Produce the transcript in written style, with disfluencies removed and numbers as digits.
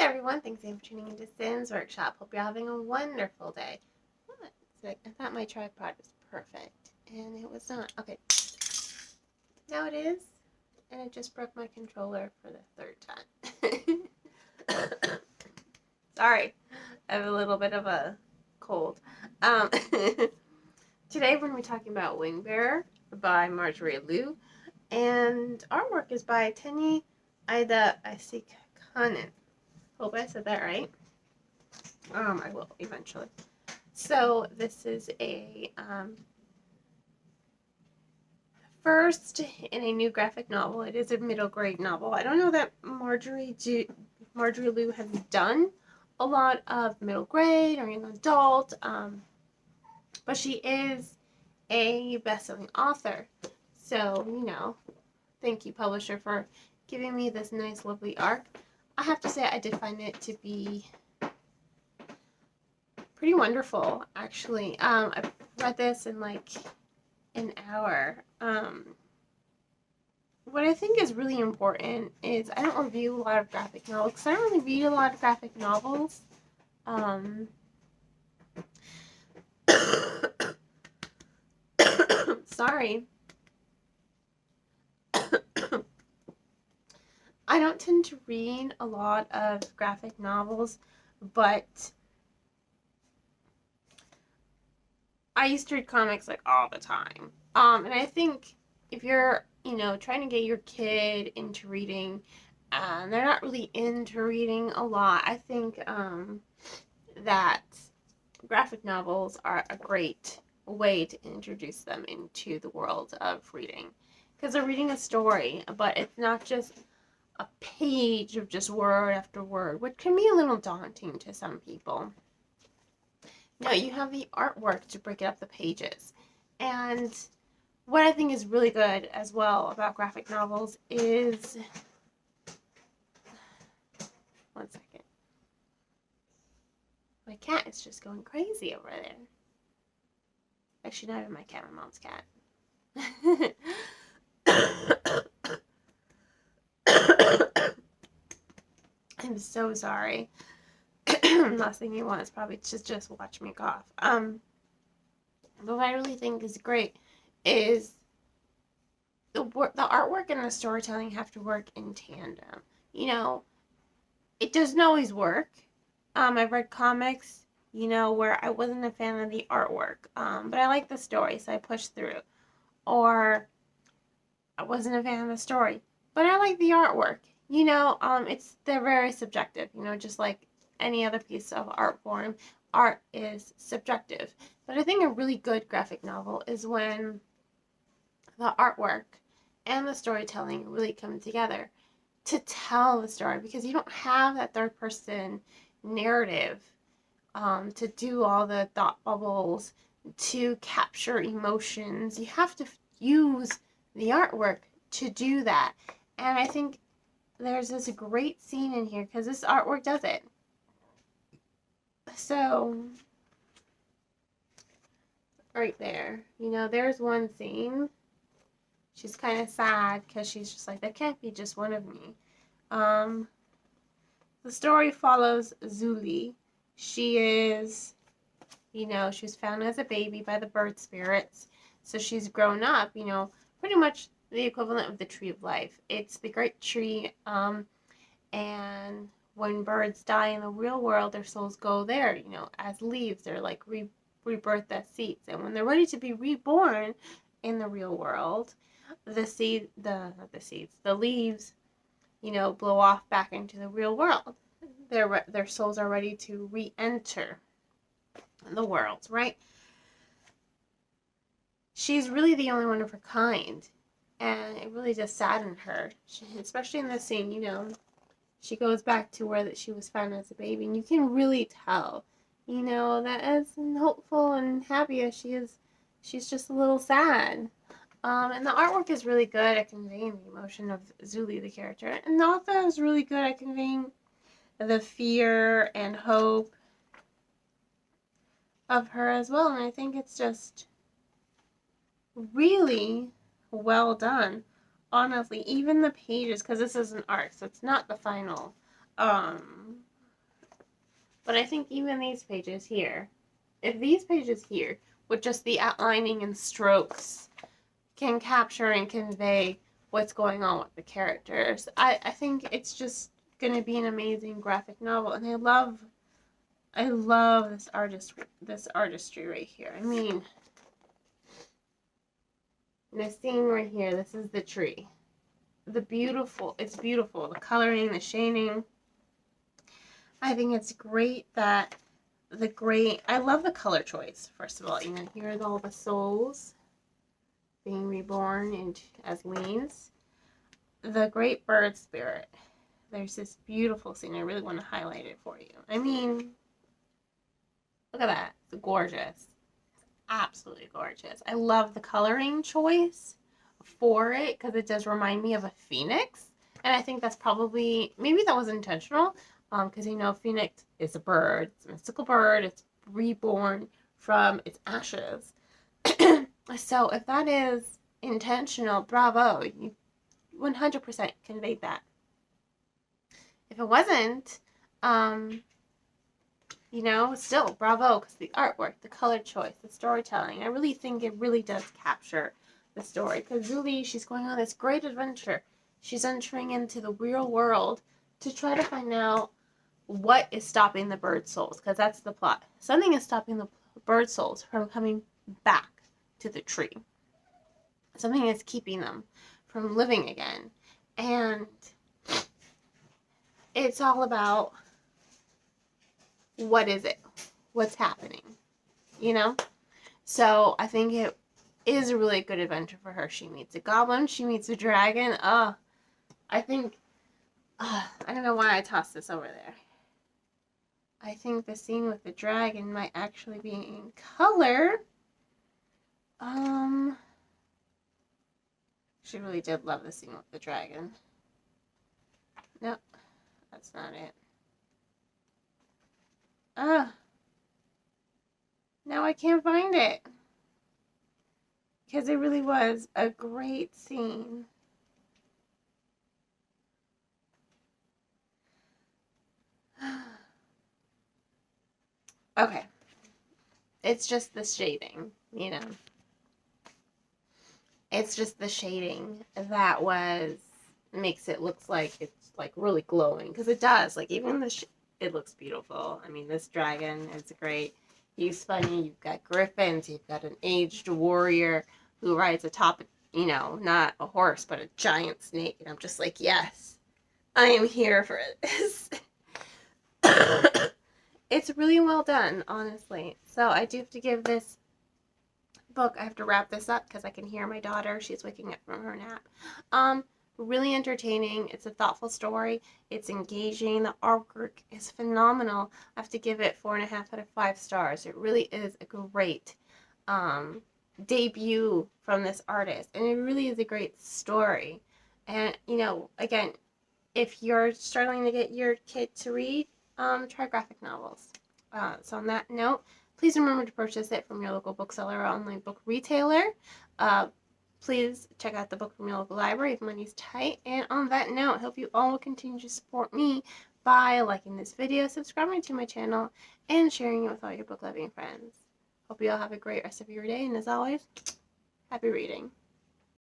there, everyone. Thanks again for tuning into Sin's Workshop. Hope you're having a wonderful day. What? I thought my tripod was perfect, and it was not. Okay. Now it is, and it just broke my controller for the third time. Sorry. I have a little bit of a cold. Today we're going to be talking about Wingbearer by Marjorie Liu, and artwork is by Tenny Ida Isikanen. Hope I said that right. I will eventually. So this is a first in a new graphic novel. It is a middle grade novel. I don't know that Marjorie Liu has done a lot of middle grade or young adult, but she is a best-selling author. So, thank you, publisher, for giving me this nice, lovely arc. I have to say I did find it to be pretty wonderful, actually. I read this in like an hour. What I think is really important is I don't review a lot of graphic novels because I don't really read a lot of graphic novels. Sorry. I don't tend to read a lot of graphic novels, but I used to read comics like all the time. And I think if you're, trying to get your kid into reading, and they're not really into reading a lot, I think that graphic novels are a great way to introduce them into the world of reading. Because they're reading a story, but it's not just a page of just word after word, which can be a little daunting to some people. No, you have the artwork to break it up the pages. And what I think is really good as well about graphic novels is... One second. My cat is just going crazy over there. Actually, not even my cat, my mom's cat. I'm so sorry. Last thing you want is probably to just watch me cough. But what I really think is great is the artwork and the storytelling have to work in tandem. It doesn't always work. I've read comics, where I wasn't a fan of the artwork, but I liked the story, so I pushed through. Or I wasn't a fan of the story, but I like the artwork. They're very subjective, just like any other piece of art form. Art is subjective. But I think a really good graphic novel is when the artwork and the storytelling really come together to tell the story, because you don't have that third person narrative to do all the thought bubbles, to capture emotions. You have to use the artwork to do that. And I think there's this great scene in here because this artwork does it. So, right there, there's one scene. She's kind of sad because she's just like, there can't be just one of me. The story follows Zuli. She is, she was found as a baby by the bird spirits. So she's grown up, pretty much the equivalent of the tree of life. It's the great tree, and when birds die in the real world, their souls go there, as leaves. They're like rebirth as seeds. And when they're ready to be reborn in the real world, the leaves, blow off back into the real world. Their souls are ready to re-enter the world, right? She's really the only one of her kind, and it really just saddened her, especially in this scene. She goes back to where that she was found as a baby, and you can really tell, that as hopeful and happy as she is, she's just a little sad. And the artwork is really good at conveying the emotion of Zuli, the character, and the author is really good at conveying the fear and hope of her as well. And I think it's just really well done. Honestly, even the pages, because this is an arc, so it's not the final But I think even these pages here, if these pages here, with just the outlining and strokes, can capture and convey what's going on with the characters, I think it's just going to be an amazing graphic novel. And I love this artistry right here. I mean, this scene right here, this is the tree. It's beautiful. The coloring, the shading. I think it's great that I love the color choice, first of all. You know, here are all the souls being reborn as wings. The great bird spirit. There's this beautiful scene. I really want to highlight it for you. I mean, look at that. It's gorgeous. It's absolutely gorgeous. I love the coloring choice for it because it does remind me of a phoenix. And I think that's probably, maybe that was intentional, because you know, phoenix is a bird. It's a mystical bird. It's reborn from its ashes. So if that is intentional, bravo. You 100% conveyed that. If it wasn't, you know, still bravo, because the artwork, the color choice, the storytelling, I really think it really does capture the story, because really she's going on this great adventure. She's entering into the real world to try to find out what is stopping the bird souls, because that's the plot. Something is stopping the bird souls from coming back to the tree. Something is keeping them from living again. And it's all about, what is it? What's happening? You know? So I think it is a really good adventure for her. She meets a goblin. She meets a dragon. I think, I don't know why I tossed this over there. I think the scene with the dragon might actually be in color. She really did love the scene with the dragon. Nope, that's not it. Now I can't find it. Because it really was a great scene. Okay. It's just the shading, you know. It's just the shading that makes it look like it's like really glowing. Because it does. Like even it looks beautiful. I mean, this dragon is great. He's funny. You've got griffins. You've got an aged warrior who rides atop, you know, not a horse, but a giant snake. And I'm just like, yes, I am here for this. It's really well done, honestly. So I do have to give this book, I have to wrap this up because I can hear my daughter. She's waking up from her nap. Really entertaining. It's a thoughtful story. It's engaging. The artwork is phenomenal. I have to give it 4.5 out of 5 stars. It really is a great debut from this artist, and it really is a great story. And you know, again, if you're struggling to get your kid to read, try graphic novels. So on that note, please remember to purchase it from your local bookseller or online book retailer. Please check out the book from your local library if money's tight. And on that note, I hope you all will continue to support me by liking this video, subscribing to my channel, and sharing it with all your book-loving friends. Hope you all have a great rest of your day, and as always, happy reading.